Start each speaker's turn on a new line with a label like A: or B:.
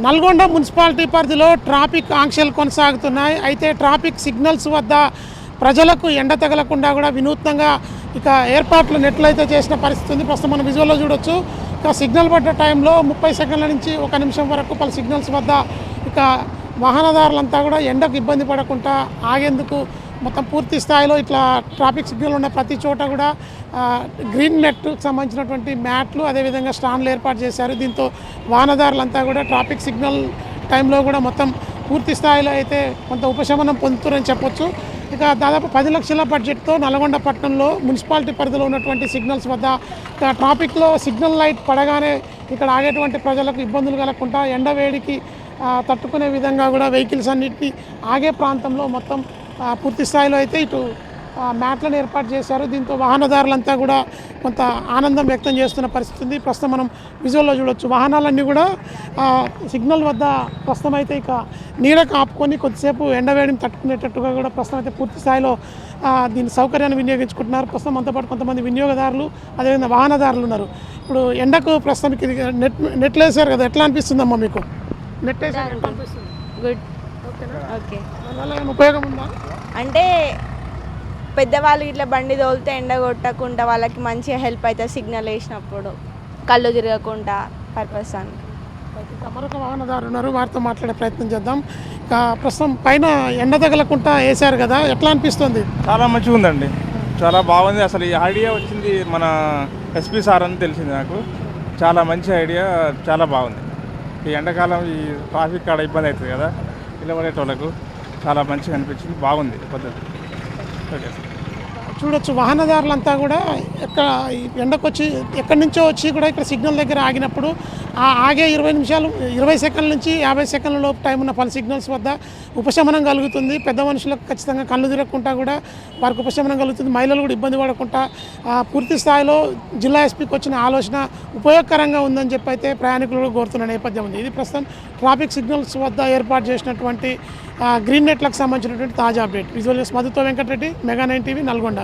A: Nalgonda municipality పరిధిలో traffic ఆంక్షలు కొనసాగుతున్నాయి. అయితే ట్రాఫిక్ సిగ్నల్స్ వద్ద ప్రజలకు ఎండ తగలకుండా కూడా వినూత్నంగా ఇక ఏర్పాట్లు నెట్లయితే చేసిన పరిస్థితి ఉంది. ప్రస్తుతం మనం విజువల్లో చూడొచ్చు. ఇక సిగ్నల్ పడ్డ టైంలో 30 సెకండ్ల నుంచి 1 నిమిషం వరకు పలు సిగ్నల్స్ వద్ద ఇక వాహనదారులంతా కూడా ఎండకు ఇబ్బంది పడకుండా ఆగేందుకు మొత్తం పూర్తి స్థాయిలో ఇట్లా ట్రాఫిక్ సిగ్నల్ ఉన్న ప్రతి చోట కూడా గ్రీన్ నెట్కు సంబంధించినటువంటి మ్యాట్లు అదేవిధంగా స్టాండ్లు ఏర్పాటు చేశారు. దీంతో వాహనదారులంతా కూడా ట్రాఫిక్ సిగ్నల్ టైంలో కూడా మొత్తం పూర్తి స్థాయిలో అయితే కొంత ఉపశమనం పొందుతారని చెప్పొచ్చు. ఇక దాదాపు 10 లక్షల బడ్జెట్తో నల్గొండ పట్టణంలో మున్సిపాలిటీ పరిధిలో ఉన్నటువంటి సిగ్నల్స్ వద్ద ఇక ట్రాఫిక్లో సిగ్నల్ లైట్ పడగానే ఇక్కడ ఆగేటువంటి ప్రజలకు ఇబ్బందులు కలగకుండా ఎండవేడికి తట్టుకునే విధంగా కూడా వెహికల్స్ అన్నింటినీ ఆగే ప్రాంతంలో మొత్తం పూర్తి స్థాయిలో అయితే ఇటు మ్యాట్లను ఏర్పాటు చేశారు. దీంతో వాహనదారులంతా కూడా కొంత ఆనందం వ్యక్తం చేస్తున్న పరిస్థితి ఉంది. ప్రస్తుతం మనం విజువల్లో చూడొచ్చు. వాహనాలన్నీ కూడా సిగ్నల్ వద్ద ప్రస్తుతం అయితే ఇక నీడకు ఆపుకొని కొద్దిసేపు ఎండవేడిని తట్టుకునేటట్టుగా కూడా ప్రస్తుతం అయితే పూర్తి స్థాయిలో దీని సౌకర్యాన్ని వినియోగించుకుంటున్నారు. ప్రస్తుతం మనతో పాటు కొంతమంది వినియోగదారులు అదేవిధంగా వాహనదారులు ఉన్నారు. ఇప్పుడు ఎండకు ప్రస్తుతానికి నెట్లు వేసారు కదా, ఎట్లా అనిపిస్తుందమ్మా మీకు? నెట్ వేసారు ఎట్లా అనిపిస్తుంది?
B: గుడ్.
A: ఓకే. దానివల్ల ఏమైనా ఉపయోగం ఉందా?
B: అంటే పెద్దవాళ్ళు ఇట్లా బండి తోలితే ఎండ కొట్టకుండా వాళ్ళకి మంచిగా హెల్ప్ అవుతుంది. సిగ్నల్ వేసినప్పుడు కళ్ళు తిరగకుండా పర్పస్ అని.
A: మరొక వాహనదారు ఉన్నారు, వారితో మాట్లాడే ప్రయత్నం చేద్దాం. ఇక ప్రస్తుతం పైన ఎండ తగలకుండా వేసారు కదా, ఎట్లా అనిపిస్తుంది?
C: చాలా మంచిగా ఉందండి, చాలా బాగుంది. అసలు ఈ ఐడియా వచ్చింది మన ఎస్పీ సార్ అని తెలిసింది నాకు. చాలా మంచి ఐడియా, చాలా బాగుంది. ఈ ఎండాకాలం ఈ ట్రాఫిక్ కాడ ఇబ్బంది అవుతుంది కదా నిలబడేటోళ్ళకు, చాలా మంచిగా అనిపించింది. బాగుంది పద్ధతి. Okay sir.
A: చూడొచ్చు వాహనదారులంతా కూడా ఎండకు వచ్చి ఎక్కడి నుంచో వచ్చి కూడా ఇక్కడ సిగ్నల్ దగ్గర ఆగినప్పుడు ఆగే 20 సెకండ్ల నుంచి 50 సెకండ్ల లోపు టైం ఉన్న పలు సిగ్నల్స్ వద్ద ఉపశమనం కలుగుతుంది. పెద్ద మనుషులకు ఖచ్చితంగా కళ్ళు తిరగకుండా కూడా వారికి ఉపశమనం కలుగుతుంది. మహిళలు కూడా ఇబ్బంది పడకుండా పూర్తి స్థాయిలో జిల్లా ఎస్పీకి వచ్చిన ఆలోచన ఉపయోగకరంగా ఉందని చెప్పి అయితే ప్రయాణికులు కోరుతున్న నేపథ్యం ఉంది. ఇది ప్రస్తుతం ట్రాఫిక్ సిగ్నల్స్ వద్ద ఏర్పాటు చేసినటువంటి గ్రీన్ నెట్లకు సంబంధించినటువంటి తాజా అప్డేట్. విజువల్ మధుతో వెంకటరెడ్డి, మెగా 9 టీవీ, నల్గొండ.